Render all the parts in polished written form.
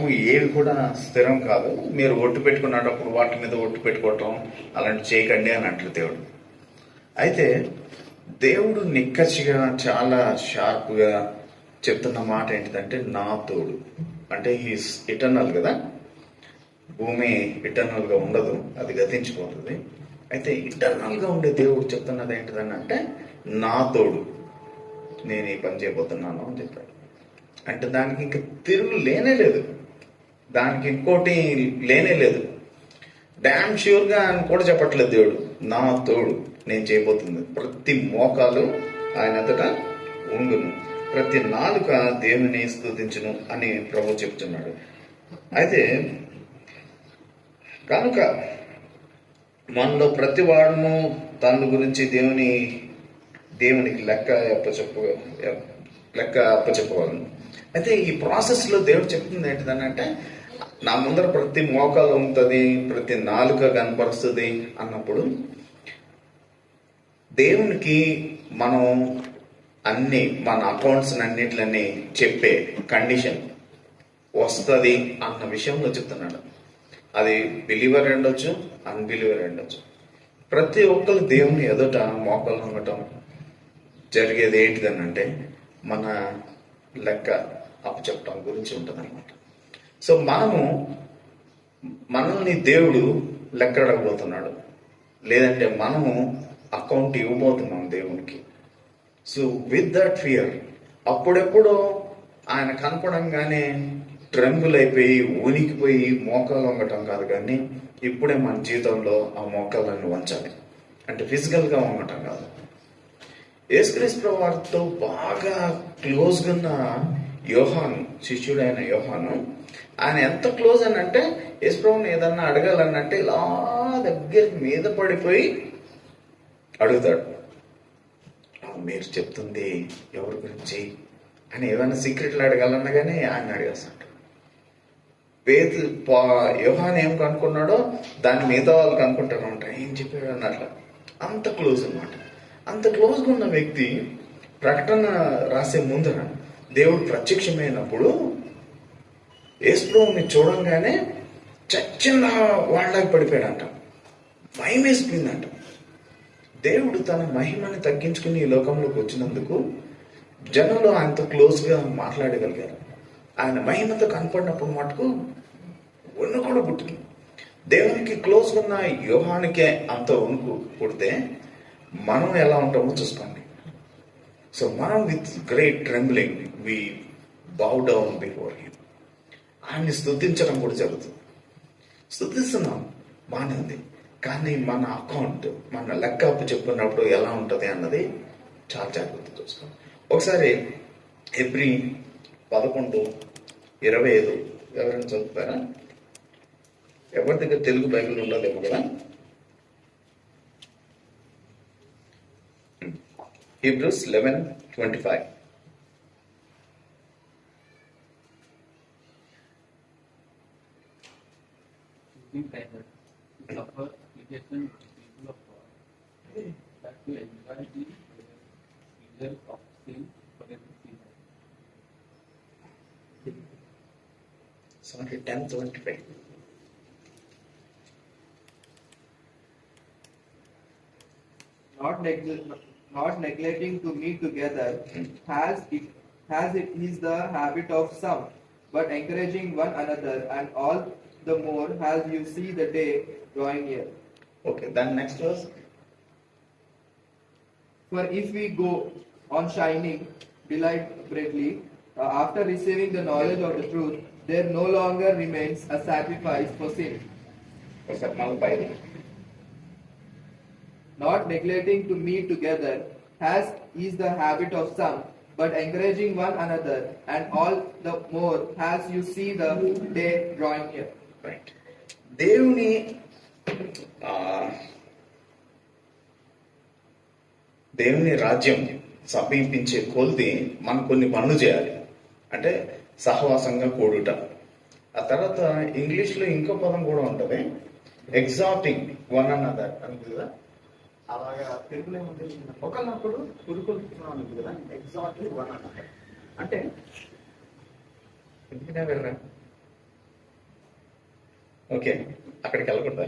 వాక్యము ఏవి కూడా స్థిరం కాదు, మీరు ఒట్టు పెట్టుకున్నప్పుడు వాటి మీద ఒట్టు పెట్టుకోవటం అలాంటి చేయకండి అని అంటారు దేవుడు. అయితే దేవుడు నిక్కచ్చిగా చాలా షార్ప్గా చెప్తున్న మాట ఏంటిదంటే నా తోడు. అంటే హీస్ ఇటర్నల్ కదా, భూమి ఇటర్నల్గా ఉండదు, అది గతించిపోతుంది. అయితే ఇటర్నల్గా ఉండే దేవుడు చెప్తున్నది ఏంటిదని అంటే నా తోడు, నేను ఈ పని చేయబోతున్నాను అని చెప్పాడు. అంటే దానికి ఇంక తిరుగు లేనే లేదు, దానికి ఇంకోటి లేనే లేదు. డ్యామ్ ష్యూర్గా అని కూడా చెప్పట్లేదు దేవుడు, నా తోడు నేను చేయబోతుంది. ప్రతి మోకాలు ఆయన ఎదుట ఉండును, ప్రతి నాలుక దేవుని స్తుతించును అని ప్రభు చెప్తున్నాడు. అయితే కనుక మనలో ప్రతి వాడును తన గురించి దేవునికి లెక్క అప్పచెప్పగలను. అయితే ఈ ప్రాసెస్లో దేవుడు చెప్తుంది ఏంటిదని అంటే నా ముందర ప్రతి మోకాలు ఉంటుంది, ప్రతి నాలుక కనపరుస్తుంది అన్నప్పుడు దేవునికి మనం అన్ని మన అకౌంట్స్ అన్నిట్లన్నీ చెప్పే కండిషన్ వస్తుంది అన్న విషయంలో చెప్తున్నాడు. అది బిలీవర్ ఉండొచ్చు, అన్బిలీవర్ ఉండొచ్చు. ప్రతి ఒక్కరు దేవుని ఎదుట మోకాలు ఉండటం జరిగేది ఏంటిదని అంటే మన లెక్క అప్పచెప్పటం గురించి ఉంటుంది అనమాట. సో మనల్ని దేవుడు లెక్క అడగబోతున్నాడు, లేదంటే మనము అకౌంట్ ఇవ్వబోతున్నాం దేవునికి. సో విత్ దట్ ఫియర్ అప్పుడెప్పుడో ఆయన కనపడంగానే ట్రెంబుల్ అయిపోయి ఉనికిపోయి మోకాలు వంగటం కాదు, కానీ ఇప్పుడే మన జీవితంలో ఆ మోకాలను వంచాలి. అంటే ఫిజికల్గా వంగటం కాదు. యేసుక్రీస్తు వారితో బాగా క్లోజ్గా ఉన్న యోహాను, శిష్యుడైన యోహాను, ఆయన ఎంత క్లోజ్ అని అంటే యేసుప్రభుని ఏదన్నా అడగాలనంటే ఇలా దగ్గర మీద పడిపోయి అడుగుతాడు, మీరు చెప్తుంది ఎవరి గురించి అని ఏదైనా సీక్రెట్లు అడగాలన్నా కానీ ఆయన అడిగేస్తాడు. యోహాన్ ఏం కనుక్కున్నాడో దాన్ని మిగతా వాళ్ళు కనుక్కుంటారు అనమాట, ఏం చెప్పాడు అన్నట్ల. అంత క్లోజ్ అనమాట. అంత క్లోజ్గా ఉన్న వ్యక్తి ప్రకటన రాసే ముందర దేవుడు ప్రత్యక్షమైనప్పుడు యేసుప్రభుని చూడంగానే చచ్చిన వాళ్ళకి పడిపోయాడంట, భయం వేసిపోయిందంట. దేవుడు తన మహిమని తగ్గించుకుని ఈ లోకంలోకి వచ్చినందుకు జనంలో ఆయనతో క్లోజ్గా మాట్లాడగలిగారు. ఆయన మహిమతో కనపడినప్పుడు మటుకు వణుకు కూడా పుట్టింది. దేవునికి క్లోజ్గా ఉన్న యోహానికే అంత వణుకు పుడితే మనం ఎలా ఉంటామో చూసుకోండి. సో మనం with great trembling we bow down before him. ఆయన్ని స్తుతించడం కూడా జరుగుతుంది. స్తుతిస్తున్నాం, బాగానే ఉంది, కానీ మన అకౌంట్, మన లెక్క అప్పు చెప్పుకున్నప్పుడు ఎలా ఉంటుంది అన్నది చాలా జాగ్రత్త చూసుకోండి. ఒకసారి ఎబ్రీ 11:25 ఎవరైనా చదువుతారా? ఎవరి దగ్గర తెలుగు బైబిల్ ఉండదేమో కదా. Hebrews 11:25. Sorry, 10:25. Not neglecting to meet together, as it is the habit of some, but encouraging one another, and all the more as you see the day drawing near. Okay, then next verse. For if we go on shining delightfully after receiving the knowledge of the truth, there no longer remains a sacrifice for sin. What's that now by? Not neglecting to meet together, as is the habit of some, but encouraging one another, and all the more as you see the day drawing near. Right. దేవుని రాజ్యం సమీపించే కొలిది మనం కొన్ని పనులు చేయాలి. అంటే సహవాసంగా కూడుట. ఆ తర్వాత ఇంగ్లీష్లో ఇంకో పదం కూడా ఉంటుంది, ఎగ్జార్టింగ్ వన్ అనదర్ అని కదా. అలాగా తెలుగులో ఏముంది, ఒకరినప్పుడు పురుకొల్పుతున్నాను కదా, ఎగ్జార్టింగ్ వన్ అనదర్ అంటే ఎందుకంటే ఓకే, అక్కడికి వెళ్ళకూడదా?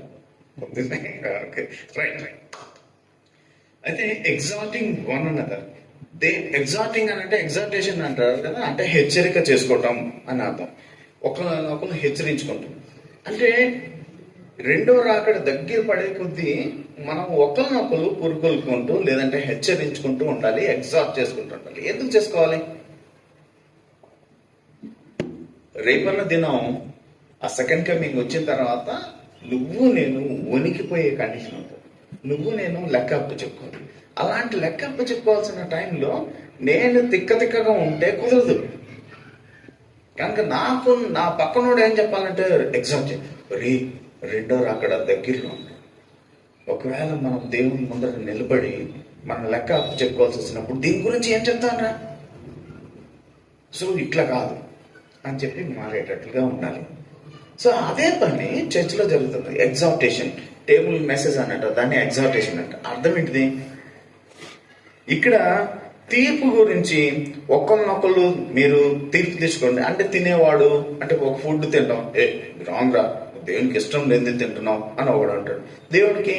Okay, right. అయితే ఎగ్జార్టింగ్ వన్ అనదర్, ఎగ్జార్టింగ్ అని అంటే ఎగ్జార్టేషన్ అంటారు కదా, అంటే హెచ్చరిక చేసుకోవటం అని అర్థం. ఒకరినొకరు హెచ్చరించుకుంటాం అంటే రెండో రాకడ దగ్గర పడే కొద్దీ మనం ఒకరినొకరు పురుకొల్పుకుంటూ లేదంటే హెచ్చరించుకుంటూ ఉండాలి, ఎగ్జార్ట్ చేసుకుంటూ ఉండాలి. ఎందుకు చేసుకోవాలి? రేపన్న దినం ఆ సెకండ్ కమింగ్ వచ్చిన తర్వాత నువ్వు నేను వణికిపోయే కండిషన్ ఉంటుంది. నువ్వు నేను లెక్క అప్పు చెప్పుకోవాలి. అలాంటి లెక్క అప్పు చెప్పుకోవాల్సిన టైంలో నేను తిక్కగా ఉంటే కుదరదు. కనుక నాకు నా పక్కనోడు ఏం చెప్పాలంటే ఎగ్జామ్ రెండో రాకడ దగ్గరలో ఉంది. ఒకవేళ మనం దేవుని ముందర నిలబడి మన లెక్క అప్పు చెప్పుకోవాల్సి వచ్చినప్పుడు దీని గురించి ఏం చెప్తానరా, సో ఇట్లా కాదు అని చెప్పి మారేటట్లుగా ఉండాలి. సో అదే పని చర్చిలో జరుగుతుంది. ఎగ్జార్టేషన్, టేబుల్ మెసేజ్ అన్నట్టు, దాన్ని ఎగ్జార్టేషన్ అంట. అర్థం ఏంటిది? ఇక్కడ తీర్పు గురించి ఒకరినొకరు మీరు తీర్పు తీసుకోండి. అంటే తినేవాడు అంటే ఒక ఫుడ్ తింటాం, రాంగ్ రా, దేవునికి ఇష్టం లేని తింటున్నాం అని ఒకడు అంటాడు. దేవుడికి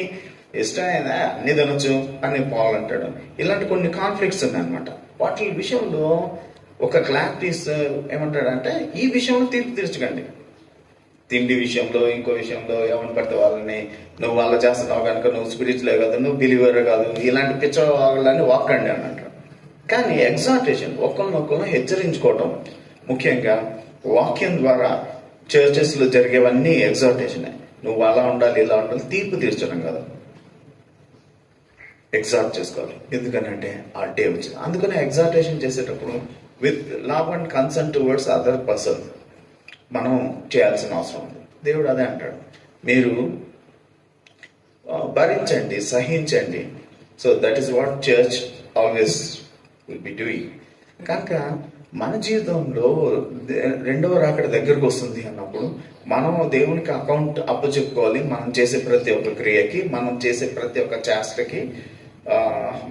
ఇష్టమైనా అన్ని తినొచ్చు అని పాల్ అంటాడు. ఇలాంటి కొన్ని కాన్ఫ్లిక్ట్స్ ఉన్నాయన్నమాట. వాటి విషయంలో ఒక క్లారిటీస్ ఏమంటాడంటే ఈ విషయంలో తీర్పు తీర్చకండి. తిండి విషయంలో, ఇంకో విషయంలో ఎవరిని పడితే వాళ్ళని నువ్వు వాళ్ళ చేస్తున్నావు కనుక నువ్వు స్పిరిచువల్ కాదు, నువ్వు బిలీవర్ కాదు, ఇలాంటి పిచ్చవాళ్ళని వాక్కండి అని అంటారు. కానీ ఎగ్జార్టేషన్, ఒకరినొకరు హెచ్చరించుకోవటం, ముఖ్యంగా వాక్యం ద్వారా చర్చెస్ లో జరిగేవన్నీ ఎగ్జార్టేషన్. నువ్వు అలా ఉండాలి, ఇలా ఉండాలి, తీర్పు తీర్చడం కాదు, ఎగ్జార్ట్ చేసుకోవాలి. ఎందుకనంటే ఆ డే వచ్చింది. అందుకనే ఎగ్జార్టేషన్ చేసేటప్పుడు with love and concern towards other person మనం చేయాల్సిన అవసరం ఉంది. దేవుడు అదే అంటాడు, మీరు భరించండి, సహించండి. So that is what church always will be doing. కనుక మన జీవితంలో రెండవ రాకడ దగ్గరకు వస్తుంది అన్నప్పుడు మనం దేవునికి అకౌంట్ అప్పచెప్పుకోవాలి. మనం చేసే ప్రతి ఒక్క క్రియకి, మనం చేసే ప్రతి ఒక్క చేష్టకి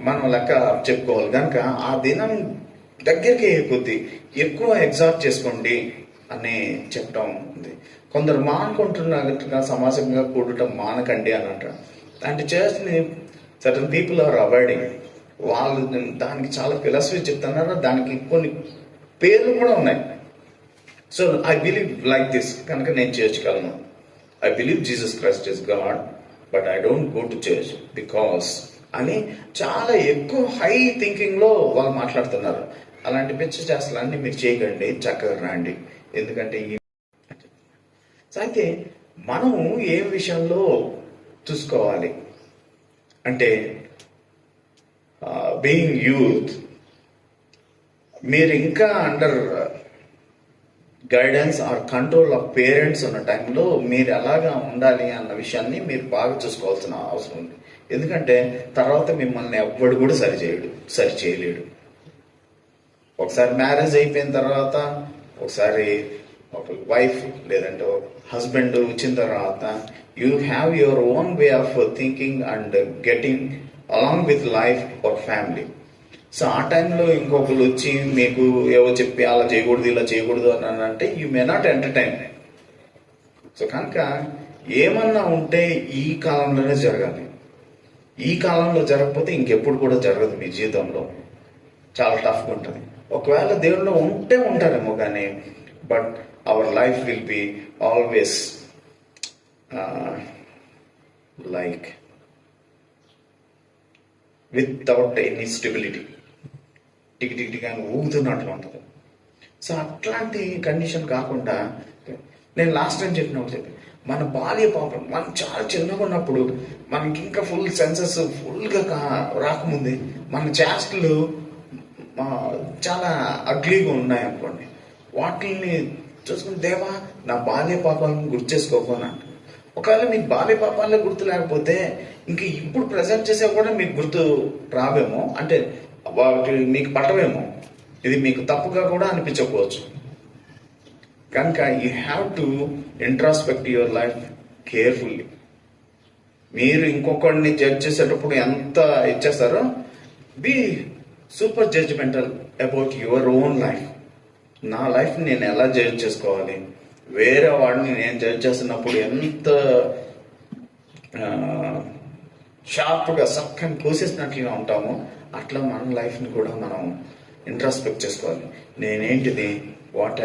మనం లెక్క చెప్పుకోవాలి. కనుక ఆ దినం దగ్గరికి కొద్ది ఎక్కువ ఎగ్జార్ట్ చేసుకోండి అని చెప్పడం ఉంది. కొందరు మానుకుంటున్నట్టుగా సమాజంగా కూడటం మానకండి అని అంటారు. అంటే చర్చ్ని సర్టన్ పీపుల్ ఆర్ అవాయిడింగ్. వాళ్ళు దానికి చాలా ఫిలాసఫీ చెప్తున్నారు, దానికి కొన్ని పేర్లు కూడా ఉన్నాయి. So I believe like this, కనుక నేను చర్చ్కి వెళ్ళను. I believe Jesus Christ is God but I don't go to church because అని చాలా ఎక్కువ హై థింకింగ్ లో వాళ్ళు మాట్లాడుతున్నారు. అలాంటి పిచ్చి చేష్టలన్నీ మీరు చేయకండి, చక్కగా రండి. ఎందుకంటే అయితే మనము ఏ విషయంలో చూసుకోవాలి అంటే బీయింగ్ యూత్, మీరు ఇంకా under guidance or control of parents ఉన్న టైంలో మీరు ఎలాగా ఉండాలి అన్న విషయాన్ని మీరు బాగా చూసుకోవాల్సిన అవసరం ఉంది. ఎందుకంటే తర్వాత మిమ్మల్ని ఎవ్వడు కూడా సరి చేయలేడు. ఒకసారి మ్యారేజ్ అయిపోయిన తర్వాత, ఒకసారి ఒక వైఫ్ లేదంటే హస్బెండ్ వచ్చిన తర్వాత you have your own way of thinking and getting along with life or family. So ఆ టైంలో ఇంకొకరు వచ్చి మీకు ఏవో చెప్పి అలా చేయకూడదు, ఇలా చేయకూడదు అని అంటే you may not entertain. So కనుక ఏమన్నా ఉంటే ఈ కాలంలోనే జరగాలి. ఈ కాలంలో జరగకపోతే ఇంకెప్పుడు కూడా జరగదు. మీ జీవితంలో చాలా టఫ్గా ఉంటుంది. ఒకవేళ దేవుళ్ళు ఉంటే ఉంటారేమో కానీ, but our life will be always like without any stability, tick అని ఊగుతున్నట్లు ఉంటుంది. సో అట్లాంటి కండిషన్ కాకుండా, నేను లాస్ట్ టైం చెప్పినప్పుడు మన బాల్య పాపం, మనం చాలా చిన్నగా ఉన్నప్పుడు మనకి ఇంకా ఫుల్ సెన్సెస్ ఫుల్గా రాకముందే మన చేష్టలు చాలా అగ్లీగా ఉన్నాయనుకోండి, వాటిని చూసుకుని దేవా నా బాల్య పాపాలను గుర్తు చేసుకోకుండా. ఒకవేళ మీకు బాల్య పాపాలే గుర్తు లేకపోతే ఇంక ఇప్పుడు ప్రజెంట్ చేసే కూడా మీకు గుర్తు రావేమో, అంటే వాటి మీకు పట్టవేమో, ఇది మీకు తప్పుగా కూడా అనిపించకపోవచ్చు. కనుక you have to introspect your life carefully. మీరు ఇంకొకరిని జడ్జ్ చేసేటప్పుడు ఎంత ఇచ్చేస్తారో, be super judgemental about your own life. నా లైఫ్ నేను ఎలా జడ్జ్ చేసుకోవాలి, వేరే వాడిని నేను జడ్జ్ చేస్తున్నప్పుడు ఎంత షార్ప్గా సక్కని కోసేసినట్లుగా ఉంటామో అట్లా మన లైఫ్ని కూడా మనం ఇంట్రాస్పెక్ట్ చేసుకోవాలి. నేనేంటిది, what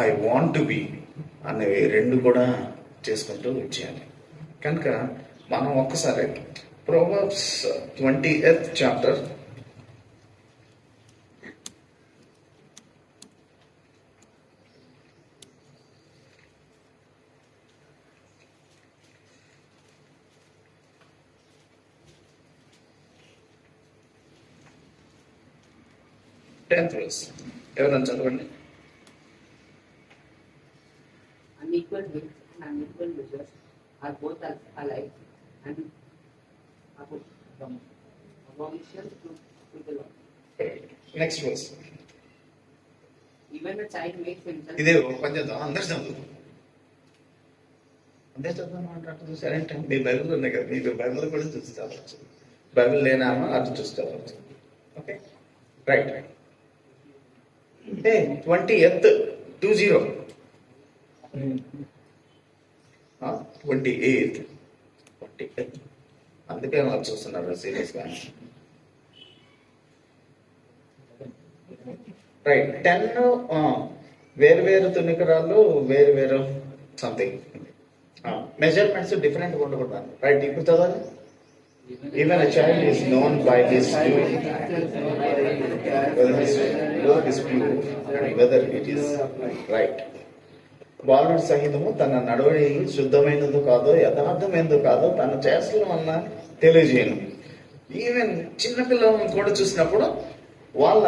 I want to be అనేవి రెండు కూడా చేసుకుంటూ వచ్చేయాలి. కనుక మనం ఒక్కసారి Proverbs 20th chapter tenth verse ఎవరైనా చదవండి. Unequal wings and unequal measures are both alike and abomination to the Lord. Next verse. Even a child makes himself. ఇదే పని చేద్దాం, అందరు చదువు. అందరు చదువు మాట్లాడుతుంది. సరే అంటే మీ బైబిల్ ఉన్నాయి కదా, మీకు బైబిల్ కూడా చూసి చదవచ్చు. బైబిల్ లేనామా అది చూసి చదవచ్చు. Okay, right. 20th 28th 28th అందుకే వాళ్ళు చూస్తున్నారు సీరియస్గా. రైట్. 10 వేరు తునికరాలు వేరు సంథింగ్ మెజర్మెంట్స్ డిఫరెంట్ ఉండకూడదు. రైట్, ఇప్పుడు చదవాలి. Even a child is known by his doing, whether his work is pure and whether it is right. బాలుడు సహితము తన నడవడి శుద్ధమైనదో కాదో యథార్థమైనదో కాదో తన చేష్టల వలన తెలియజేయను. ఈవెన్ చిన్నపిల్లలను కూడా చూసినప్పుడు వాళ్ళ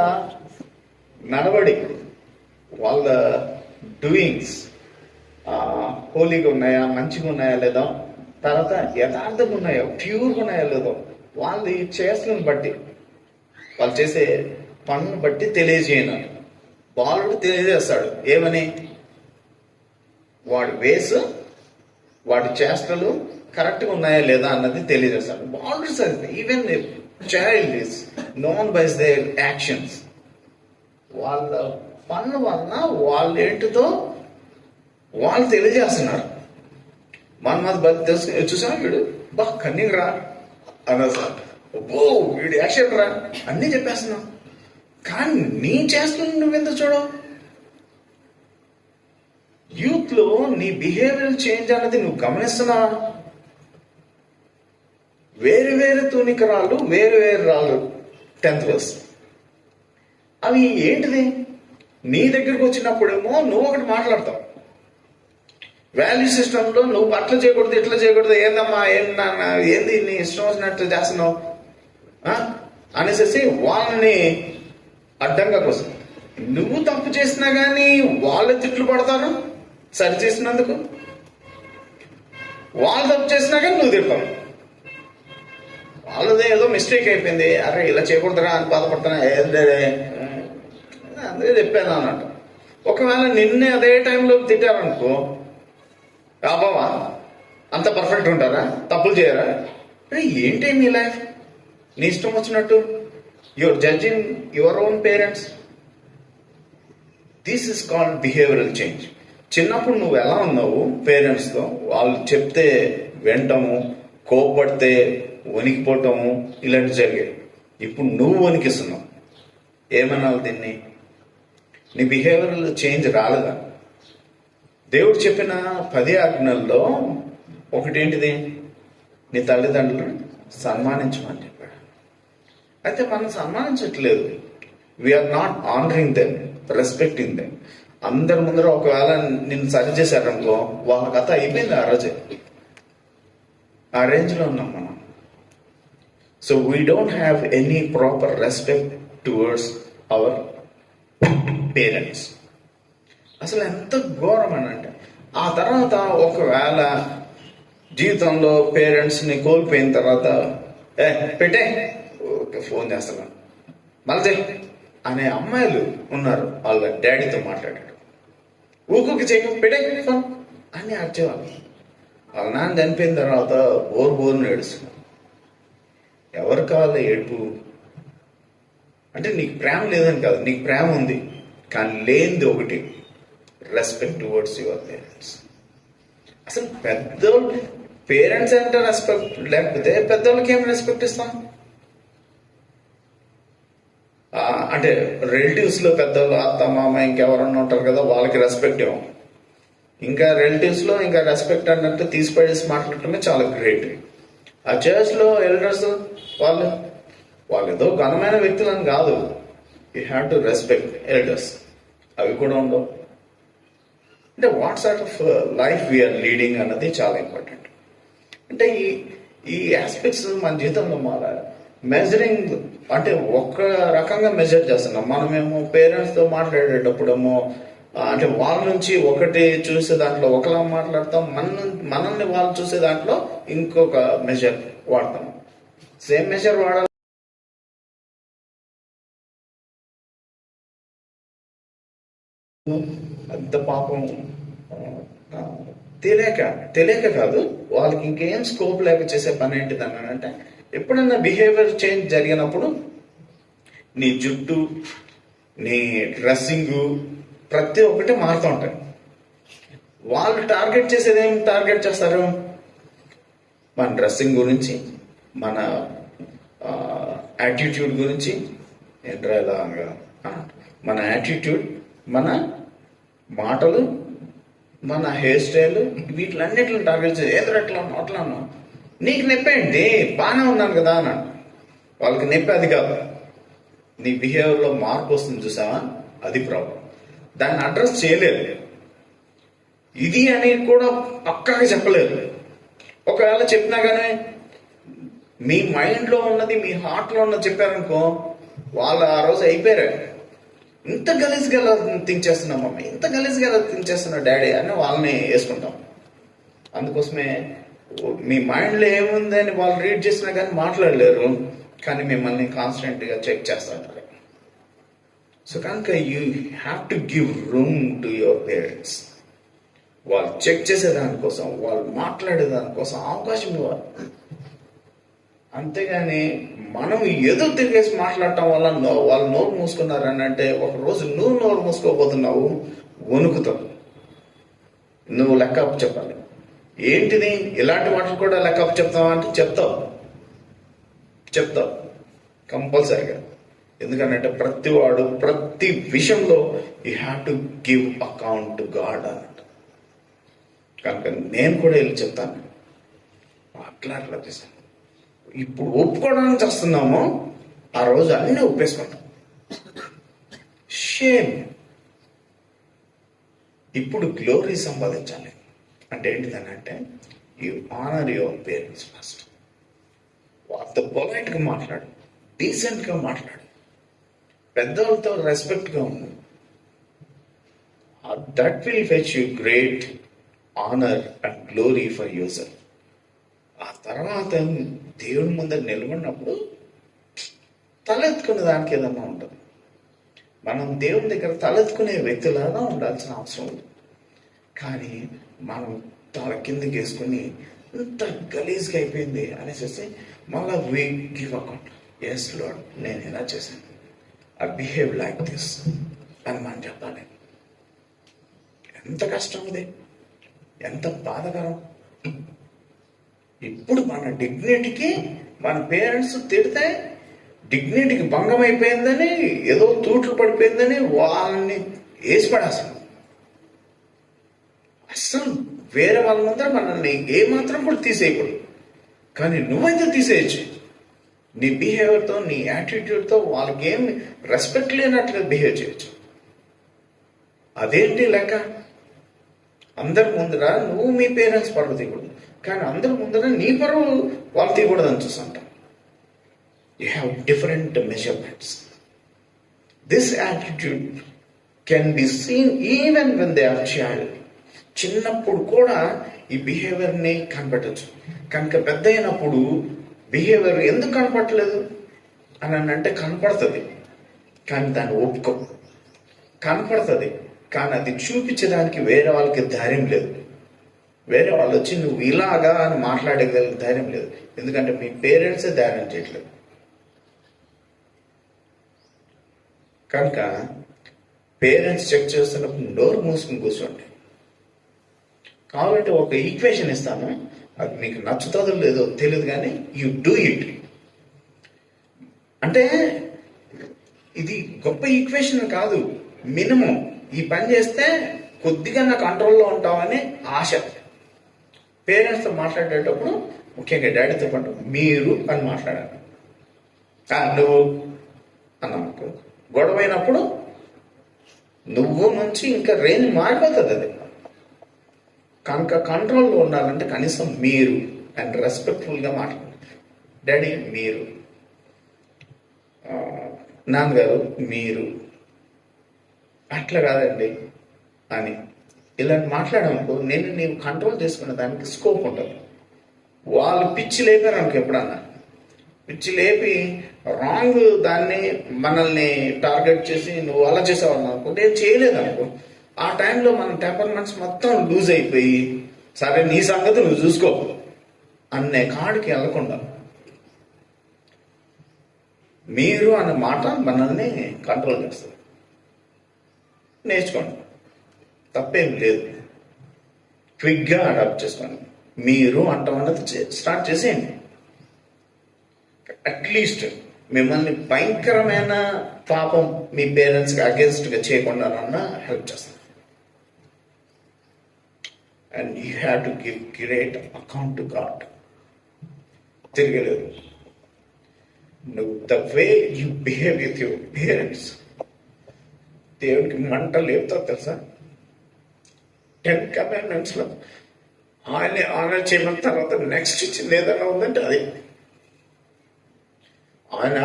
నడవడి, వాళ్ళ డూయింగ్స్ హోలీగా ఉన్నాయా, మంచిగా ఉన్నాయా లేదా, తర్వాత యథార్థంగా ఉన్నాయో ప్యూర్గా ఉన్నాయో లేదో వాళ్ళ చేష్టలను బట్టి, వాళ్ళు చేసే పనులను బట్టి తెలియజేయను. బాలుడు తెలియజేస్తాడు ఏమని, వాడి వేస్, వాడి చేష్టలు కరెక్ట్గా ఉన్నాయా లేదా అన్నది తెలియజేస్తాడు. బాలుడు సరే, even child is known by their actions. వాళ్ళ పనుల వలన వాళ్ళు ఏంటితో వాళ్ళు తెలియజేస్తున్నారు. మన తెలుసు చూసాను, వీడు బా కన్నింగ్ రా అన్నారు, ఓ వీడు యాక్షన్ రా అన్నీ చెప్పేస్తున్నావు, కానీ నీ చేస్తున్న నువ్వెందుకు చూడవు? యూత్ లో నీ బిహేవియర్ చేంజ్ అన్నది నువ్వు గమనిస్తున్నా? వేరు తూనికరాళ్ళు వేరు రాళ్ళు 10th verse. అవి ఏంటిది? నీ దగ్గరకు వచ్చినప్పుడేమో నువ్వు ఒకటి మాట్లాడతావు, వాల్యూ సిస్టంలో నువ్వు అట్లా చేయకూడదు ఇట్లా చేయకూడదు, ఏందమ్మా ఏంది నీ ఇష్టం వచ్చినట్టు చేస్తున్నావు అనేసి వాళ్ళని అడ్డంగా కోసం. నువ్వు తప్పు చేసినా కానీ వాళ్ళ తిట్లు పడతారు సరి చేసినందుకు, వాళ్ళు తప్పు చేసినా కానీ నువ్వు తిడతావు. వాళ్ళదే ఏదో మిస్టేక్ అయిపోయింది, అరే ఇలా చేయకూడదురా అని బాధపడుతున్నా, అందుకే చెప్పాను అన్నట్టు. ఒకవేళ నిన్నే అదే టైంలో తిట్టారనుకో, బాబా అంత పర్ఫెక్ట్ ఉంటారా, తప్పులు చేయరా? అరే ఏంటి నీ లైఫ్, నీ ఇష్టం వచ్చినట్టు your judging your own parents. This is called behavioural change. చిన్నప్పుడు నువ్వు ఎలా ఉన్నావు పేరెంట్స్తో, వాళ్ళు చెప్తే వింటము, కోప్పడితే వణికిపోవటము ఇలాంటివి జరిగాయి. ఇప్పుడు నువ్వు వణికిస్తున్నావు. ఏమనాలి దీన్ని? నీ బిహేవియరల్ చేంజ్ రాలేదా? దేవుడు చెప్పిన 10 ఆజ్ఞల్లో ఒకటేంటిది? నీ తల్లిదండ్రులను సన్మానించమని చెప్పాడు. అయితే మనం సన్మానించట్లేదు. We are not honouring them, respecting them. అందరి ముందర ఒకవేళ నిన్ను సరి చేశారనుకో, వాళ్ళ కథ అయిపోయింది ఆ రోజే. ఆ రేంజ్లో ఉన్నాం మనం. So we don't have any proper respect towards our parents. అసలు ఎంత ఘోరం అని అంటే, ఆ తర్వాత ఒకవేళ జీవితంలో పేరెంట్స్ని కోల్పోయిన తర్వాత పెట్టే ఫోన్ చేస్తున్నాను మళ్ళీ అనే అమ్మాయిలు ఉన్నారు. వాళ్ళ డాడీతో మాట్లాడాడు, ఊరికి చేయక పెట్టే ఫోన్ అని అర్చేవాళ్ళు. వాళ్ళ నాన్న చనిపోయిన తర్వాత బోరుని ఏడుస్తున్నారు. ఎవరు కావాలి ఏడుపు? అంటే నీకు ప్రేమ లేదని కాదు, నీకు ప్రేమ ఉంది కానీ లేనిది ఒకటి, రెస్పెక్ట్ టువర్డ్స్ యువర్ పేరెంట్స్. అసలు పెద్దోళ్ళు, పేరెంట్స్ అంటే రెస్పెక్ట్ లేకపోతే పెద్దోళ్ళకి ఏం రెస్పెక్ట్ ఇస్తాం? అంటే రిలేటివ్స్ లో పెద్దోళ్ళు, అత్త మామ ఇంకెవరన్నా ఉంటారు కదా, వాళ్ళకి రెస్పెక్ట్ ఇవ్వం. ఇంకా రిలేటివ్స్ లో ఇంకా రెస్పెక్ట్ అన్నట్టు తీసిపడేసి మాట్లాడటమే చాలా గ్రేట్. ఆ చర్చ్ లో ఎల్డర్స్ వాళ్ళు ఏదో ఘనమైన వ్యక్తులని కాదు, you have to respect elders. అవి కూడా ఉండవు. అంటే what sort of life we're leading అన్నది చాలా ఇంపార్టెంట్. అంటే ఈ ఆస్పెక్ట్స్ మన జీవితంలో మెజరింగ్ అంటే ఒక్క రకంగా మెజర్ చేస్తున్నాం. మనమేమో పేరెంట్స్తో మాట్లాడేటప్పుడేమో అంటే వాళ్ళ నుంచి ఒకటి చూసే దాంట్లో ఒకలా మాట్లాడతాం, మనల్ని వాళ్ళు చూసే దాంట్లో ఇంకొక మెజర్ వాడతాం. సేమ్ మెజర్ వాడాలి. అంత పాపం తెలియక కాదు, వాళ్ళకి ఇంకేం స్కోప్ లేక చేసే పని ఏంటిదని అంటే, ఎప్పుడన్నా బిహేవియర్ చేంజ్ జరిగినప్పుడు నీ జుట్టు, నీ డ్రెస్సింగ్ ప్రతి ఒక్కటి మారుతూ ఉంటాయి. వాళ్ళు టార్గెట్ చేసేది ఏం టార్గెట్ చేస్తారు? మన డ్రెస్సింగ్ గురించి, మన యాటిట్యూడ్ గురించి, మన యాటిట్యూడ్, మన మాటలు, మన హెయిర్ స్టైల్, వీటిలన్నిటిని టార్గెట్ చేసి ఏదో అట్లాను నీకు నొప్పేంటి, బాగానే ఉన్నాను కదా అన్నాడు. వాళ్ళకి నొప్పి అది కాదు, నీ బిహేవియర్లో మార్పు వస్తుంది చూసావా, అది ప్రాబ్లం. దాన్ని అడ్రస్ చేయలేదు. ఇది అని కూడా పక్కాగా చెప్పలేదు. ఒకవేళ చెప్పినా కానీ మీ మైండ్లో ఉన్నది, మీ హార్ట్లో ఉన్నది చెప్పారనుకో, వాళ్ళు ఆ రోజు అయిపోయారు. ఇంత గలీజ్గా ఎలా థింక్ చేస్తున్నాం మమ్మీ, ఇంత గలీజ్గా ఎలా థింక్ చేస్తున్నా డాడీ అని వాళ్ళని వేసుకుంటాం. అందుకోసమే మీ మైండ్లో ఏముంది అని వాళ్ళు రీడ్ చేసినా కానీ మాట్లాడలేరు, కానీ మిమ్మల్ని కాన్స్టెంట్గా చెక్ చేస్తుంటారు. సో కనుక you have to give room to your parents. వాళ్ళు చెక్ చేసే దానికోసం, వాళ్ళు మాట్లాడే దానికోసం అవకాశం ఇవ్వాలి. అంతేగాని మనం ఏదో తిరిగేసి మాట్లాడటం వల్ల వాళ్ళు నోరు మూసుకున్నారని అంటే, ఒకరోజు నువ్వు నోరు మూసుకోబోతున్నావు, వణుకుతావు. నువ్వు లెక్కప్ చెప్పాలి. ఏంటిది, ఇలాంటి మాటలు కూడా లెక్కప్ చెప్తావా అంటే చెప్తావు కంపల్సరిగా. ఎందుకంటే ప్రతి విషయంలో you have to give account to God అన్నట్టు. కనుక నేను కూడా వెళ్ళి చెప్తాను, అట్లా చేశాను. ఇప్పుడు ఒప్పుకోవడానికి చేస్తున్నామో ఆ రోజు అన్నీ ఒప్పేసుకుంటాం. షేమ్. ఇప్పుడు గ్లోరీ సంపాదించాలి అంటే ఏంటిదనంటే, you honour your parents first. వాళ్ళతో పొలైట్గా మాట్లాడు, డీసెంట్గా మాట్లాడు, పెద్దవాళ్ళతో రెస్పెక్ట్గా ఉండు. That will fetch you great honour and glory for yourself. ఆ తర్వాత దేవుని ముందర నిలబడినప్పుడు తలెత్తుకునే దానికి ఏదన్నా ఉంటుంది. మనం దేవుని దగ్గర తలెత్తుకునే వ్యక్తులాగా ఉండాల్సిన అవసరం ఉంది. కానీ మనం తల కిందకి వేసుకుని ఇంత గలీజ్గా అయిపోయింది అనేసి మళ్ళీ we give account. Yes Lord, నేను ఇలా చేశాను, ఐ బిహేవ్ లైక్ దిస్ అని మనం చెప్పాలి. ఎంత కష్టం ఇది, ఎంత బాధకరం. ఇప్పుడు మన డిగ్నిటీకి మన పేరెంట్స్ తిడితే డిగ్నిటీకి భంగం అయిపోయిందని, ఏదో తూట్లు పడిపోయిందని వాళ్ళని వేసి పడేస్తాం. అస్సలు వేరే వాళ్ళ ముందర మనల్ని ఏమాత్రం కూడా తీసేయకూడదు. కానీ నువ్వైతే తీసేయచ్చు. నీ బిహేవియర్తో, నీ యాటిట్యూడ్తో వాళ్ళకి ఏం రెస్పెక్ట్ లేనట్లుగా బిహేవ్ చేయొచ్చు. అదేంటి లెక్క? అందరి ముందర నువ్వు మీ పేరెంట్స్ పరువు తీయకూడదు, కానీ అందరి ముందర నీ పరువు వాళ్ళు తీయకూడదు అని చూస్తుంటాం. You have different measurements. This attitude can be seen even when they are child. చిన్నప్పుడు కూడా ఈ బిహేవియర్ని కనిపెట్టచ్చు. కనుక పెద్ద అయినప్పుడు బిహేవియర్ ఎందుకు కనపడలేదు అని అంటే, కనపడుతుంది కానీ దాన్ని ఒప్పుకో. కనపడుతుంది కానీ అది చూపించడానికి వేరే వాళ్ళకి ధైర్యం లేదు. వేరే వాళ్ళు వచ్చి నువ్వు ఇలాగా అని మాట్లాడగలిగే ధైర్యం లేదు. ఎందుకంటే మీ పేరెంట్సే ధైర్యం చేయట్లేదు. కనుక పేరెంట్స్ చెక్ చేస్తున్నప్పుడు నోరు మూసుకుని కూర్చోండి. కావాలంటే ఒక ఈక్వేషన్ ఇస్తాను, అది మీకు నచ్చుతుందో లేదో తెలియదు, కానీ యు డూ ఇట్. అంటే ఇది గొప్ప ఈక్వేషన్ కాదు, మినిమం ఈ పని చేస్తే కొద్దిగా నా కంట్రోల్లో ఉంటామని ఆశ. పేరెంట్స్తో మాట్లాడేటప్పుడు ముఖ్యంగా డాడీతో పాటు మీరు అని మాట్లాడాను. నువ్వు అన్నమాట గొడవైనప్పుడు నువ్వు నుంచి ఇంకా రేంజ్ మారిపోతుంది. అది కనుక కంట్రోల్లో ఉండాలంటే కనీసం మీరు అండ్ రెస్పెక్ట్ఫుల్గా మాట్లాడండి. డాడీ మీరు, నాన్నగారు మీరు, అట్లా కాదండి అని ఇలా మాట్లాడనుకో, నీవు కంట్రోల్ చేసుకునే దానికి స్కోప్ ఉంటుంది. వాళ్ళు పిచ్చి లేపారు అనుకో, ఎప్పుడన్నా పిచ్చి లేపి రాంగ్ దాన్ని మనల్ని టార్గెట్ చేసి నువ్వు అలా చేసావు అనుకో, నేను చేయలేదు అనుకో, ఆ టైంలో మన టెంపర్మెంట్స్ మొత్తం లూజ్ అయిపోయి సరే నీ సంగతి నువ్వు చూసుకో అనే కాడికి వెళ్ళకుండా మీరు అన్న మాట మనల్ని కంట్రోల్ చేస్తుంది. నేర్చుకోండి, తప్పేం లేదు. క్విక్గా అడాప్ట్ చేసుకోండి. మీరు అంటాం అన్నది స్టార్ట్ చేసేయండి. అట్లీస్ట్ మిమ్మల్ని భయంకరమైన పాపం మీ పేరెంట్స్కి అగేన్స్ట్గా చేయకుండా హెల్ప్ చేస్తారు. And you have to give great account to God. తిరగలేదు. నువ్వు the way you behave with your parents దేవుడికి మంట లేపుతా తెలుసా. 10 commandments లో ఆయన ఆనర్ చేయమన్న తర్వాత నెక్స్ట్ ఇచ్చింది ఏదైనా ఉందంటే అది ఆయన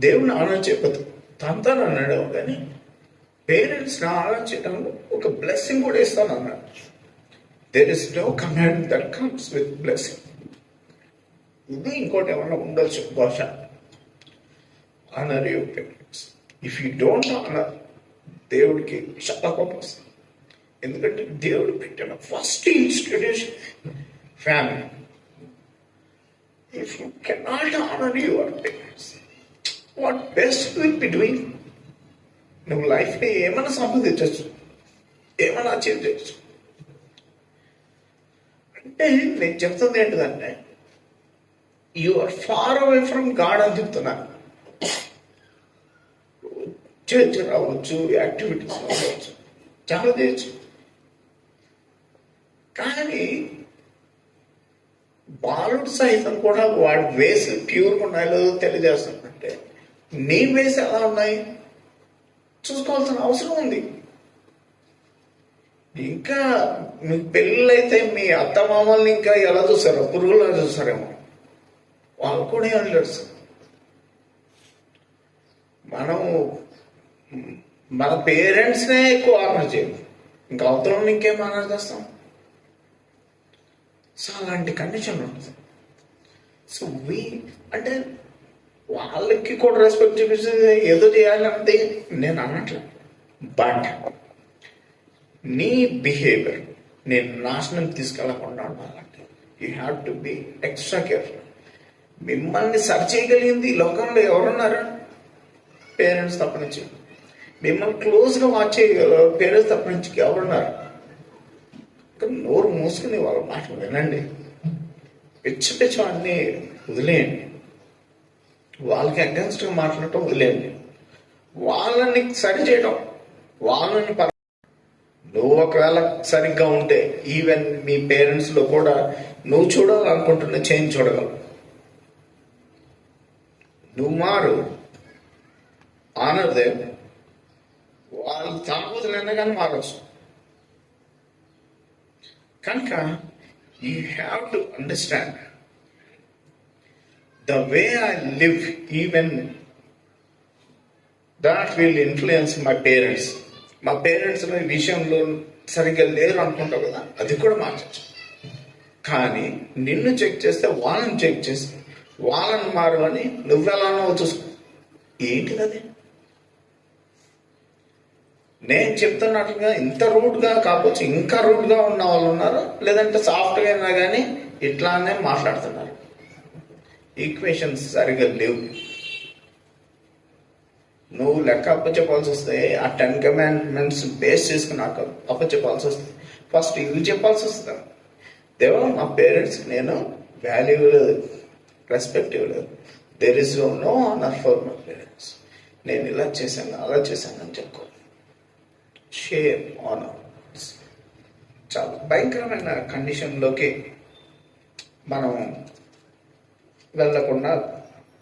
దేవుని ఆనర్ చేయకపోతే తంతాను అన్నాడు, కానీ పేరెంట్స్ని ఆనర్ చేయడంలో ఒక బ్లెస్సింగ్ కూడా ఇస్తాను అన్నాడు. There is no command that comes with blessing. ఇది ఇంకోటి ఏమన్నా ఉండొచ్చు బహుశా. Honour your parents. If you don't honour, దేవుడికి చాలా కోపం వస్తుంది. ఎందుకంటే దేవుడు పెట్టిన first institution family. If you cannot honour your parents, what best you will be doing? నువ్వు లైఫ్ని ఏమైనా సంపాదించవచ్చు, ఏమైనా అచీవ్ చేయొచ్చు. అంటే నేను చెప్తుంది ఏంటిదంటే you are far away from God అని చెప్తున్నాను. చర్చ్ రావచ్చు, యాక్టివిటీస్ రావచ్చు, చాలా చేయొచ్చు, కానీ బాలుడు సైతం కూడా వాడి వేసి ప్యూర్గా ఉన్నాయో తెలియజేస్తుందంటే నీ వేసి ఎలా ఉన్నాయి చూసుకోవాల్సిన అవసరం ఉంది. ఇంకా మీకు పెళ్ళైతే మీ అత్త మామల్ని ఇంకా ఎలా చూస్తారో పురుగులా చూస్తారేమో, వాళ్ళు కూడా ఏం తెలుసు. మనము మన పేరెంట్స్నే ఎక్కువ ఆనర్ చేయము, ఇంకా అవతలను ఇంకేం ఆనర్ చేస్తాం. సో అలాంటి కండిషన్ ఉంటుంది. సో అంటే వాళ్ళకి కూడా రెస్పెక్ట్ చూపిస్తే ఏదో చేయాలంటే నేను అనట్లేదు, బట్ నీ బిహేవియర్ నేను నాశనం తీసుకెళ్ళకుండా ఉండాలంటే you have to be extra careful. మిమ్మల్ని సరి చేయగలిగింది లోకంలో ఎవరున్నారు? పేరెంట్స్ తప్ప నుంచి. మిమ్మల్ని క్లోజ్గా వాచ్ చేయగల పేరెంట్స్ తప్ప నుంచి ఎవరున్నారు? నోరు మూసుకుని వాళ్ళ మాటలు వినండి, పిచ్చి అన్నీ వదిలేయండి, వాళ్ళకి అగెన్స్ట్గా మాట్లాడటం వదిలేయండి, వాళ్ళని సరి చేయడం, వాళ్ళని నువ్వు ఒకవేళ సరిగ్గా ఉంటే ఈవెన్ మీ పేరెంట్స్లో కూడా నువ్వు చూడాలనుకుంటున్న చేంజ్ చూడగలవు. నువ్వు మారు, ఆనర్ దేవ్, వాళ్ళు తాగుతులైనా కానీ మారచ్చు. కనుక you have to understand the way I live, even that will influence my parents. మా పేరెంట్స్ ఈ విషయంలో సరిగ్గా లేరు అనుకుంటావు కదా, అది కూడా మార్చచ్చు. కానీ నిన్ను చెక్ చేస్తే వాళ్ళని చెక్ చేసి వాళ్ళని మారమని నువ్వెలానో చూసుకో. ఏంటిది అది? నేను చెప్తున్నట్టుగా ఇంత రూడ్గా కాకపోతే ఇంకా రూడ్గా ఉన్న వాళ్ళు ఉన్నారు, లేదంటే సాఫ్ట్గా అయినా కానీ ఇట్లానే మాట్లాడుతున్నారు. ఈక్వేషన్స్ సరిగ్గా లేవు. నువ్వు లెక్క అప్పచెప్పాల్సి వస్తే ఆ 10 కమాండ్మెంట్స్ బేస్ చేసుకుని నాకు అప్పచెప్పాల్సి వస్తుంది. ఫస్ట్ ఇవి చెప్పాల్సి వస్తుంది. దేవా, మా పేరెంట్స్కి నేను వాల్యూ లేదు, రెస్పెక్ట్ ఇవ్వలేదు. There is no honour for my parents. నేను ఇలా చేశాను, అలా చేశాను అని చెప్పుకో. షేమ్, ఆనర్ చాలా భయంకరమైన కండిషన్లోకి మనం వెళ్ళకుండా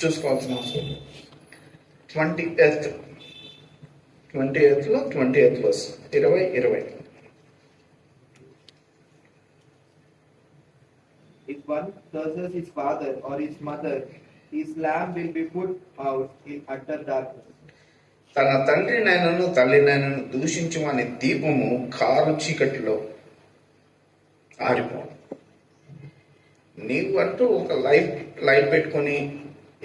చూసుకోవాల్సిన అవసరం. 28th 20th verse 20. If one curses his father or his mother, his lamp will be put out in utter darkness. తన తండ్రి నాయనను తల్లి నాయనను దూషించుమని దీపము కారు చీకటిలో ఆరిపోవు. నీవు అంటూ ఒక లైట్ పెట్టుకొని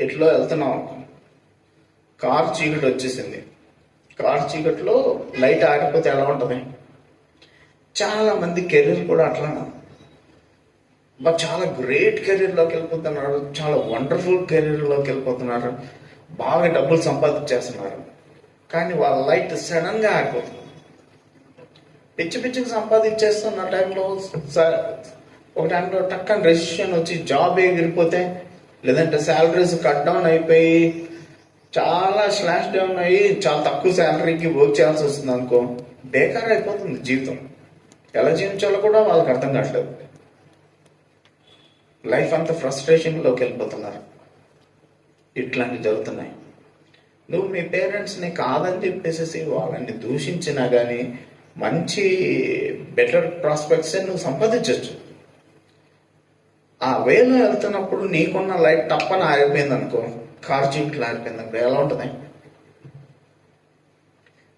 ఎట్లో వెళ్తున్నావు, కారు చీకటి వచ్చేసింది. కారు చీకటిలో లైట్ ఆగిపోతే ఎలా ఉంటుంది? చాలా మంది కెరీర్ కూడా అట్లా చాలా గ్రేట్ కెరీర్లోకి వెళ్ళిపోతున్నారు, చాలా వండర్ఫుల్ కెరీర్లోకి వెళ్ళిపోతున్నారు, బాగా డబ్బులు సంపాదించేస్తున్నారు. కానీ వాళ్ళ లైట్ సడన్ గా ఆగిపోతుంది. పిచ్చికి సంపాదించేస్తున్న టైంలో ఒక టైంలో టక్కని రెసిషన్ వచ్చి జాబ్ ఎగిరిపోతే, లేదంటే శాలరీస్ కట్ డౌన్ అయిపోయి చాలా స్లాష్ డౌన్ అయ్యి చాలా తక్కువ శాలరీకి వర్క్ చేయాల్సి వస్తుంది అనుకో, బేకార్ అయిపోతుంది జీవితం. ఎలా జీవించాలో కూడా వాళ్ళకి అర్థం కావట్లేదు. లైఫ్ అంతా ఫ్రస్ట్రేషన్లోకి వెళ్ళిపోతున్నారు. ఇట్లాంటివి జరుగుతున్నాయి. నువ్వు మీ పేరెంట్స్ని కాదని చెప్పేసి వాళ్ళని దూషించినా కానీ మంచి బెటర్ ప్రాస్పెక్ట్స్ నువ్వు సంపాదించవచ్చు. ఆ వేలో వెళ్తున్నప్పుడు నీకున్న లైట్ తప్పని ఆరిపోయింది అనుకో, కార్ చీట్లు ఆరిపోయింది అనుకో, ఎలా ఉంటుంది?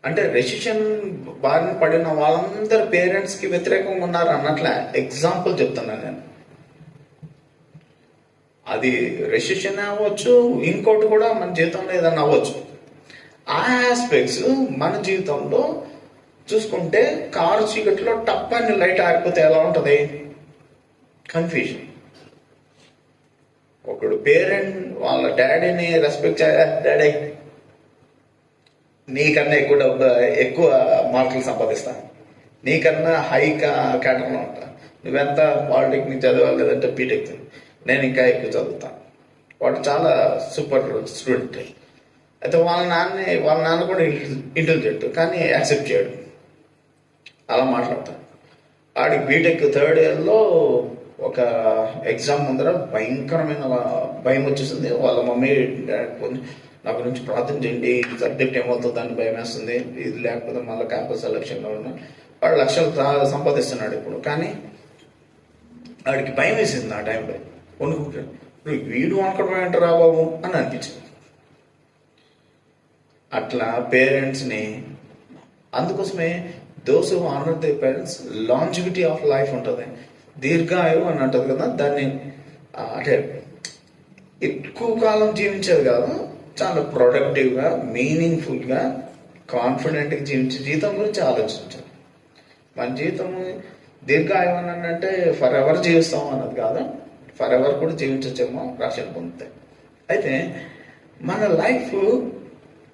అంటే రెసిషన్ బారిన పడిన వాళ్ళందరూ పేరెంట్స్కి వ్యతిరేకంగా ఉన్నారు అన్నట్లే ఎగ్జాంపుల్ చెప్తున్నాను నేను. అది రెసిషన్ అవ్వచ్చు, ఇంకోటి కూడా మన జీవితంలో ఏదైనా అవ్వచ్చు. ఆ ఆస్పెక్ట్స్ మన జీవితంలో చూసుకుంటే కారు చీకటిలో టప్పని లైట్ ఆరిపోతే ఎలా ఉంటుంది? కన్ఫ్యూజన్. ఒకడు పేరెంట్ వాళ్ళ డాడీని రెస్పెక్ట్ డాడీ నీకన్నా ఎక్కువ మార్కులు సంపాదిస్తాను, నీకన్నా హై కేటర్లో ఉంటా, నువ్వెంత పాలిటెక్నిక్ చదవాలి లేదంటే బీటెక్, నేను ఇంకా ఎక్కువ చదువుతాను. వాడు చాలా సూపర్ స్టూడెంట్. అయితే వాళ్ళ నాన్న కూడా ఇంటెలిజెంట్, కానీ యాక్సెప్ట్ చేయడు, అలా మాట్లాడతాడు. వాడికి బీటెక్ 3rd ఇయర్లో ఒక ఎగ్జామ్ ముందర భయంకరమైన భయం వచ్చేసింది. వాళ్ళ మమ్మీ డాడీ నా గురించి ప్రార్థన చేయండి, సబ్జెక్ట్ ఏమవుతుందని భయం వేస్తుంది, ఇది లేకపోతే మళ్ళీ క్యాంపస్ సెలక్షన్లో ఉన్నా. వాడు లక్షలు సంపాదిస్తున్నాడు ఇప్పుడు, కానీ వాడికి భయం వేసింది ఆ టైంలో. వణుకుంటాడు, ఇప్పుడు వీడు వణకడం ఏంటరా బాబు అని అనిపించింది. అట్లా పేరెంట్స్ని, అందుకోసమే those who honour they parents longevity of life ఉంటుంది, దీర్ఘాయువు అని అంటుంది కదా. దాన్ని అంటే ఎక్కువ కాలం జీవించేది కాదు, చాలా ప్రొడక్టివ్గా, మీనింగ్ఫుల్గా, కాన్ఫిడెంట్గా జీవించే జీవితం గురించి ఆలోచించాలి. మన జీవితం దీర్ఘాయువు అని అంటే ఫర్ ఎవర్ జీవిస్తాం అన్నది కాదు, ఫర్ ఎవర్ కూడా జీవించచ్చేమో రక్షణ పొందుతాయి. అయితే మన లైఫ్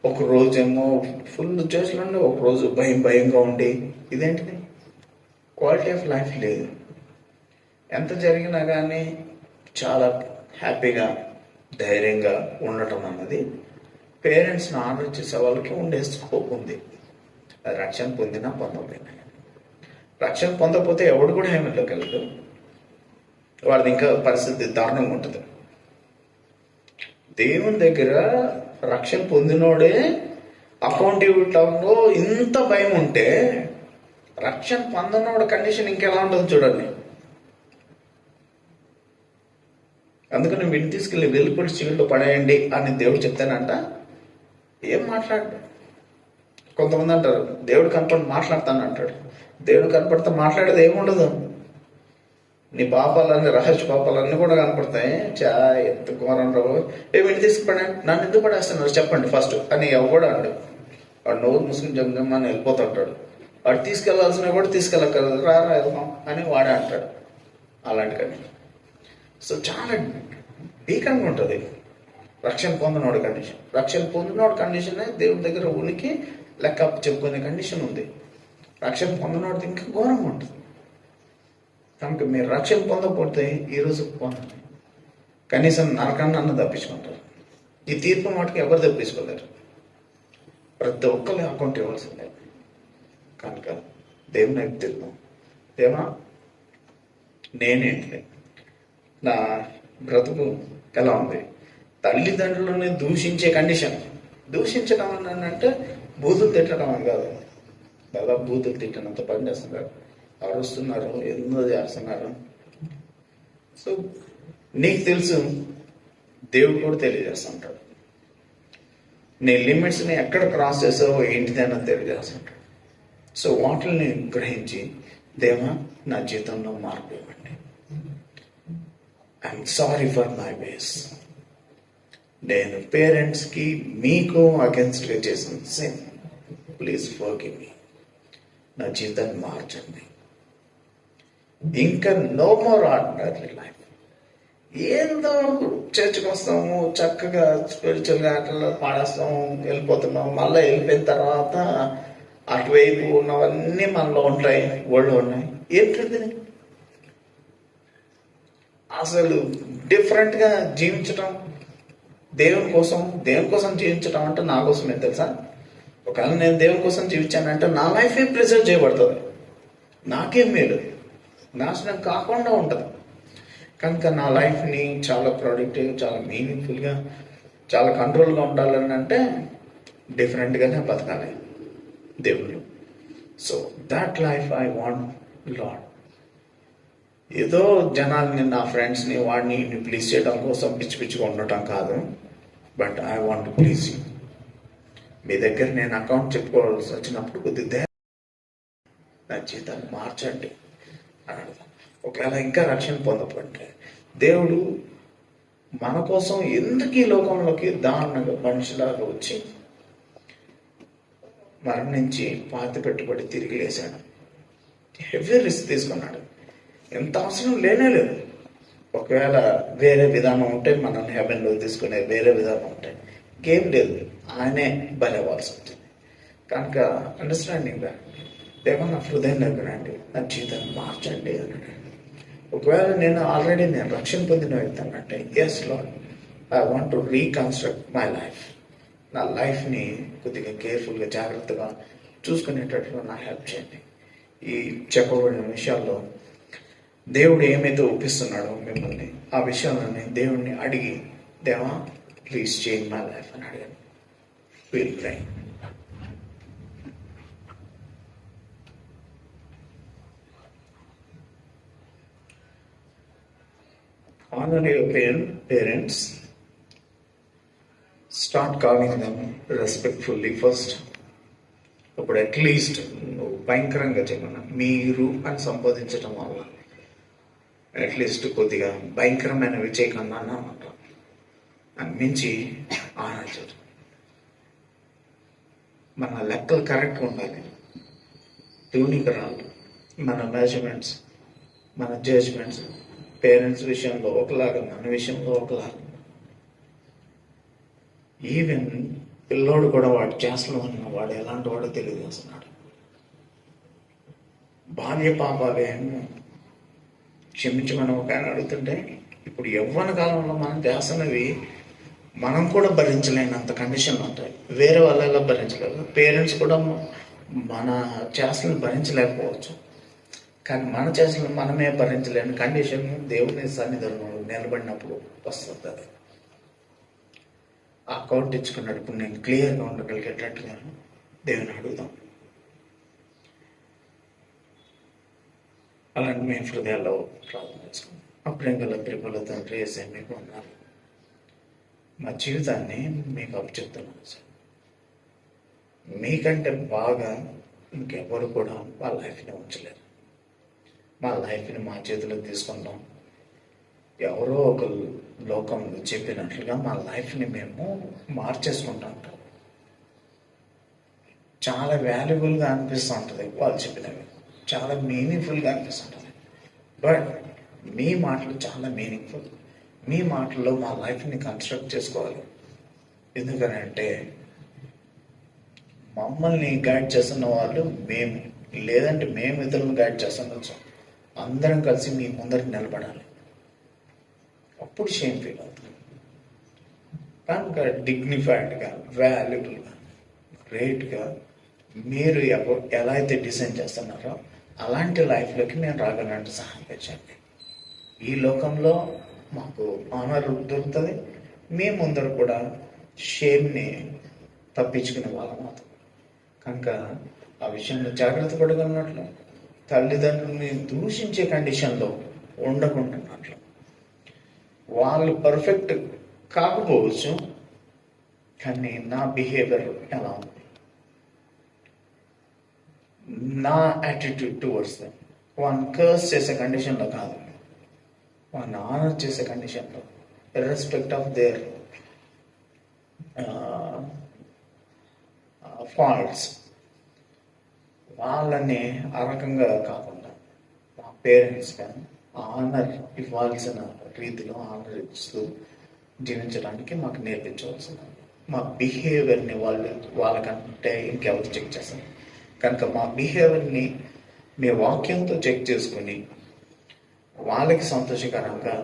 ఒక రోజేమో ఫుల్ చేసిన ఉండి, ఒక రోజు భయంగా ఉండి, ఇదేంటిది? క్వాలిటీ ఆఫ్ లైఫ్ లేదు. ఎంత జరిగినా కానీ చాలా హ్యాపీగా ధైర్యంగా ఉండటం అన్నది పేరెంట్స్ని ఆర్డర్ చేసే వాళ్ళకి ఉండే స్కోప్ ఉంది. రక్షణ పొందినా పొందకపోయినా. రక్షణ పొందకపోతే ఎవడు కూడా హేమలోకి వెళ్ళదు, వాడిది ఇంకా పరిస్థితి దారుణంగా ఉంటుంది. దేవుని దగ్గర రక్షణ పొందినోడే అకౌంటబిలిటీలో ఇంత భయం ఉంటే, రక్షణ పొందనోడు కండిషన్ ఇంకెలా ఉంటుంది చూడండి. అందుకని వీడిని తీసుకెళ్ళి వెలుపడి చీకట్లో పడేయండి అని దేవుడు చెప్తానంట. ఏం మాట్లాడు? కొంతమంది అంటారు దేవుడు కనపడి మాట్లాడతాను అంటాడు. దేవుడు కనపడితే మాట్లాడేది ఏముండదు, నీ పాపాలన్నీ, రహస్య పాపాలన్నీ కూడా కనపడతాయి. ఎంత ఘోరం రావు. వీడిని తీసుకుపడండి, నన్ను ఎందుకు పడేస్తున్నారు చెప్పండి ఫస్ట్ అని ఎవడు అండు. వాడు నోరు ముసుకుని జమ్మని వెళ్ళిపోతుంటాడు. వాడు తీసుకెళ్లాల్సిన కూడా తీసుకెళ్ళగలదు, రా వెళ్దాం అని వాడే అంటాడు. అలాంటి కానీ సో చాలా భీకరంగా ఉంటుంది. రక్షణ పొందినోడు కండిషన్. రక్షణ పొందినోడు కండిషన్ దేవుడి దగ్గర ఉనికి లెక్క చెప్పుకునే కండిషన్ ఉంది. రక్షణ పొందినోడిది ఇంకా ఘోరంగా ఉంటుంది. కనుక మీరు రక్షణ పొందకపోతే ఈరోజు పొందండి. కనీసం నరకాన్ని అన్న తప్పించుకుంటారు. ఈ తీర్పు మాటకి ఎవరు తప్పించుకోలేరు. ప్రతి ఒక్కరి అకౌంట్ ఇవ్వాల్సిందే. కనుక దేవుని వైపు తిరుగుతాం. దేవా, నేనేంటి, నా బ్రతుకు ఎలా ఉంది? తల్లిదండ్రులని దూషించే కండిషన్. దూషించడం అని అంటే బూతులు తిట్టడం అని కాదు. దాదాపు బూతులు తిట్టినంత పని చేస్తున్నారు, అరుస్తున్నారు, ఎంతో చేస్తున్నారు. సో నీకు తెలుసు, దేవుడు కూడా తెలియజేస్తుంటాడు. నీ లిమిట్స్ని ఎక్కడ క్రాస్ చేసావో ఏంటిదైనా తెలియజేస్తుంటాడు. సో వాటిని గ్రహించి, దేవా, నా జీవితంలో మార్పు ఇవ్వండి. ఐఎమ్ సారీ ఫర్ మై వేస్. నేను పేరెంట్స్కి మీకు అగెన్స్ట్గా చేసిన సిన్, ప్లీజ్ ఫర్గివ్ మీ. నా జీవితాన్ని మార్చండి. ఇంకా నో మోర్ ఆర్డినరీ లైఫ్. ఏందో చర్చకు వస్తాము, చక్కగా స్పిరిచువల్గా అట్లా పాడేస్తాము, వెళ్ళిపోతున్నాము. మళ్ళీ వెళ్ళిపోయిన తర్వాత అటువైపు ఉన్నవన్నీ మనలో ఉంటాయి, ఒళ్ళు ఉన్నాయి. ఏంటిది అసలు డిఫరెంట్గా జీవించటం, దేవుని కోసం జీవించటం అంటే నా కోసమే తెలుసా. ఒకవేళ నేను దేవుని కోసం జీవించానంటే నా లైఫే ప్రిజర్వ్ చేయబడుతుంది. నాకేం మేలు, నాశనం కాకుండా ఉంటుంది. కనుక నా లైఫ్ని చాలా ప్రొడక్టివ్, చాలా మీనింగ్ఫుల్గా, చాలా కంట్రోల్గా ఉండాలని అంటే డిఫరెంట్గానే బతకాలి దేవుడు. So that life I want Lord. ఏదో జనాల్ని, నా ఫ్రెండ్స్ని, వాడిని ప్లీజ్ చేయడం కోసం పిచ్చి పిచ్చిగా ఉండటం కాదు. But I want please you. మీ దగ్గర నేను అకౌంట్ చెప్పుకోవాల్సి వచ్చినప్పుడు కొద్దిగా నా జీవితాన్ని మార్చండి అని అడగదు. ఒకవేళ ఇంకా రక్షణ పొందపంటే, దేవుడు మన కోసం ఎందుకు ఈ లోకంలోకి దారుణంగా మనిషిలాగా వచ్చి మరణించి పాతి పెట్టుబడి తిరిగి లేశాడు. హెవీ రిస్క్ తీసుకున్నాడు. ఎంత అవసరం లేనే లేదు. ఒకవేళ వేరే విధానం ఉంటే, మనల్ని హెవెన్లో తీసుకునే వేరే విధానం ఉంటే ఇంకేం లేదు, ఆయనే బలవ్వాల్సి ఉంటుంది. కనుక అండర్స్టాండింగ్గా దేవా, నా హృదయం దగ్గర రండి, నా జీవితాన్ని మార్చండి అన్నాడు. ఒకవేళ నేను రక్షణ పొందిన వ్యక్తి అంటే, yes Lord, I want to reconstruct my life. నా లైఫ్ని కొద్దిగా కేర్ఫుల్గా, జాగ్రత్తగా చూసుకునేటట్లు నా హెల్ప్ చేయండి. ఈ చెప్పబడిన విషయాల్లో దేవుడు ఏమైతే ఒప్పిస్తున్నాడో మిమ్మల్ని, ఆ విషయాలని దేవుడిని అడిగి, దేవా ప్లీజ్ చేంజ్ మై లైఫ్ అని అడిగాను. Will pray. Honor your parents. Start calling them respectfully first. ఇప్పుడు అట్లీస్ట్ నువ్వు భయంకరంగా చెప్పిన మీరు అని సంబోధించడం వల్ల అట్లీస్ట్ కొద్దిగా భయంకరమైనవి చేయకుండా అన్నమాట. మించి ఆనందించడం. మన లెక్కలు కరెక్ట్గా ఉండాలి, ట్యూనింగ్ రావాలి. మన మెజర్మెంట్స్, మన జడ్జ్మెంట్స్ పేరెంట్స్ విషయంలో ఒకలాగా, మన విషయంలో ఒకలాగా. ఈవెన్ పిల్లోడు కూడా వాడి చేస్తలో ఉన్న వాడు ఎలాంటి వాడో తెలియజేస్తున్నాడు. బాల్య పాపాలేమో క్షమించమని ఒక ఆయన అడుగుతుంటే, ఇప్పుడు యవ్వన కాలంలో మనం చేస్తున్నవి మనం కూడా భరించలేనంత కండిషన్లు ఉంటాయి. వేరే వాళ్ళగా భరించలేదు. పేరెంట్స్ కూడా మన చేస్తలను భరించలేకపోవచ్చు. కానీ మన చేసిన మనమే భరించలేని కండిషన్ దేవుని సన్నిధిలో నిలబడినప్పుడు వస్తుంది. అది ఆ అకౌంట్ ఇచ్చుకున్నప్పుడు నేను క్లియర్గా ఉండగలిగేటట్టుగా దేవుని అడుగుదాం. అలాంటి మీ హృదయాల్లో ప్రార్థన చేసుకుందాం. అప్పుడేంగల ప్రిపల తండ్రి యేసే మీకు ఉన్నారు. మా జీవితాన్ని మీకు అప్పచెప్తున్నాను సార్. మీకంటే బాగా ఇంకెవరు కూడా మా లైఫ్ని ఉంచలేరు. మా లైఫ్ని మా చేతిలో తీసుకుంటాం. ఎవరో ఒక లోకంలో చెప్పినట్లుగా మా లైఫ్ని మేము మార్చేసుకుంటూ ఉంటాం. చాలా వాల్యుబుల్గా అనిపిస్తూ ఉంటుంది వాళ్ళు చెప్పినవి, చాలా మీనింగ్ఫుల్గా అనిపిస్తుంటుంది. బట్ మీ మాటలు చాలా మీనింగ్ఫుల్. మీ మాటల్లో మా లైఫ్ని కన్స్ట్రక్ట్ చేసుకోవాలి. ఎందుకనంటే మమ్మల్ని గైడ్ చేస్తున్న వాళ్ళు మేము, లేదంటే మేము ఇతరులను గైడ్ చేస్తుండొచ్చు. అందరం కలిసి మీ ముందరికి నిలబడాలి, అప్పుడు షేమ్ ఫీల్ అవుతుంది. కనుక డిగ్నిఫైడ్గా, వాల్యుబుల్గా, గ్రేట్గా మీరు ఎలా అయితే డిజైన్ చేస్తున్నారో అలాంటి లైఫ్లోకి మేము రాగలంటే సహాయించండి. ఈ లోకంలో మాకు ఆనర్ దొరుకుతుంది, మీ ముందర కూడా షేమ్ని తప్పించుకునే వాళ్ళం అవుతాం. కనుక ఆ విషయంలో జాగ్రత్త పడగలిగినట్లు, తల్లిదండ్రుల్ని దూషించే కండిషన్లో ఉండకుండాన్నట్లు. వాళ్ళు పర్ఫెక్ట్ కాకపోవచ్చు, కానీ నా బిహేవియర్ ఎలా ఉంది, నా యాటిట్యూడ్ టువర్డ్స్ దెమ్, వాళ్ళని కర్స్ చేసే కండిషన్లో కాదు, వాళ్ళని ఆనర్ చేసే కండిషన్లో, ఇర్రెస్పెక్ట్ ఆఫ్ దేర్ ఫాల్ట్స్, వాళ్ళని ఆ రకంగా కాకుండా మా పేరెంట్స్గా ఆనర్ ఇవ్వాల్సిన రీతిలో ఆనర్ ఇస్తూ జీవించడానికి మాకు నేర్పించవలసింది. మా బిహేవియర్ని వాళ్ళకంటే ఇంకెవరు చెక్ చేస్తారు. కనుక మా బిహేవియర్ని మీ వాక్యంతో చెక్ చేసుకుని వాళ్ళకి సంతోషకరంగా,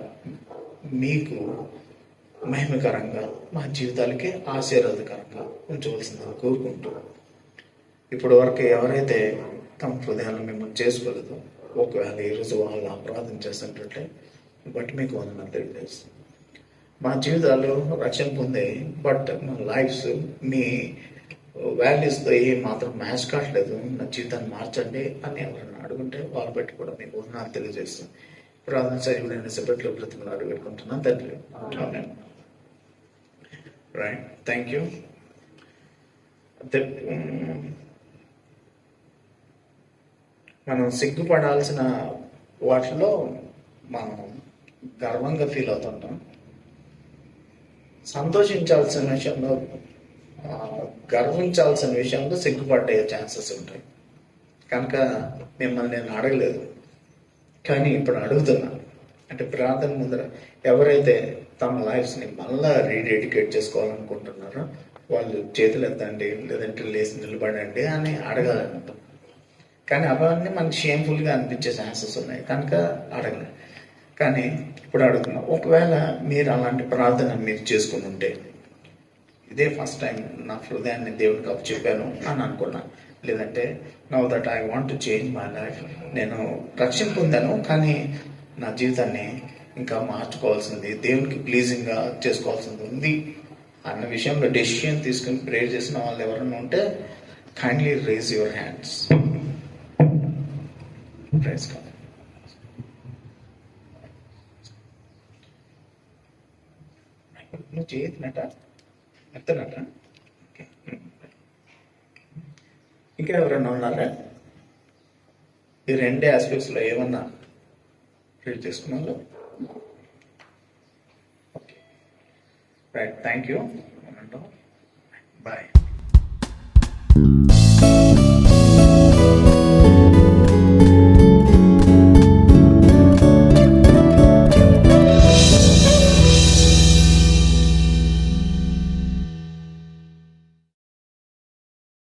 మీకు మహిమకరంగా, మా జీవితాలకి ఆశీర్వాదకరంగా ఉంచవలసిందని కోరుకుంటూ, ఇప్పటి వరకు ఎవరైతే తమ హృదయాలను మిమ్మల్ని చేసుకోలేదో, ఒకవేళ ఈరోజు వాళ్ళు అపరాధం చేస్తుంటే బట్ మీకు వందనాలు తెలియజేస్తుంది. మా జీవితాలు రక్షణ పొందే, బట్ మా లైఫ్స్ మీ వాల్యూస్తో ఏ మాత్రం మ్యాచ్ కావట్లేదు, నా జీవితాన్ని మార్చండి అని ఎవరైనా అడుగుంటే వాళ్ళు బట్టి కూడా మీకు వందనాలు తెలియజేస్తుంది. ప్రార్థన సరిపడిన సెపరేట్లో ప్రతిమలు అడుగుపెట్టుకుంటున్నాను తండ్రి. Right, thank you. మనం సిగ్గుపడాల్సిన వాటిలో మనం గర్వంగా ఫీల్ అవుతుంటాం. సంతోషించాల్సిన విషయంలో, గర్వించాల్సిన విషయంలో సిగ్గుపడే ఛాన్సెస్ ఉంటాయి. కనుక మిమ్మల్ని నేను అడగలేదు, కానీ ఇప్పుడు అడుగుతున్నాను. అంటే ప్రార్థన ముందర ఎవరైతే తమ లైఫ్స్ని మళ్ళా రీడెడికేట్ చేసుకోవాలనుకుంటున్నారో వాళ్ళు చేతులు ఎత్తండి, లేదంటే లేచి నిలబడండి అని అడగాలనుకుంటున్నాను. కానీ అవన్నీ మనకి షేమ్ఫుల్గా అనిపించే ఛాన్సెస్ ఉన్నాయి, కనుక అడగలేదు. కానీ ఇప్పుడు అడుగుతున్నాం, ఒకవేళ మీరు అలాంటి ప్రార్థన మీరు చేసుకుని ఉంటే, ఇదే ఫస్ట్ టైం నా హృదయాన్ని దేవుడికి అప్పు చెప్పాను అని అనుకున్నాను, లేదంటే now that I want to change my life, నేను రక్షణ పొందాను కానీ నా జీవితాన్ని ఇంకా మార్చుకోవాల్సింది, దేవునికి ప్లీజింగ్గా చేసుకోవాల్సింది ఉంది అన్న విషయంలో డెసిషన్ తీసుకుని ప్రేయర్ చేసిన వాళ్ళు ఎవరైనా ఉంటే kindly raise your hands. Praise God. నువ్వు చేయనట ఎత్తనట. ఇంకా ఎవరైనా ఉన్నారా ఈ రెండే ఆస్పెక్ట్స్లో ఏమన్నా రీడ్ చేసుకున్నాలో? Okay, right, thank you. Bye.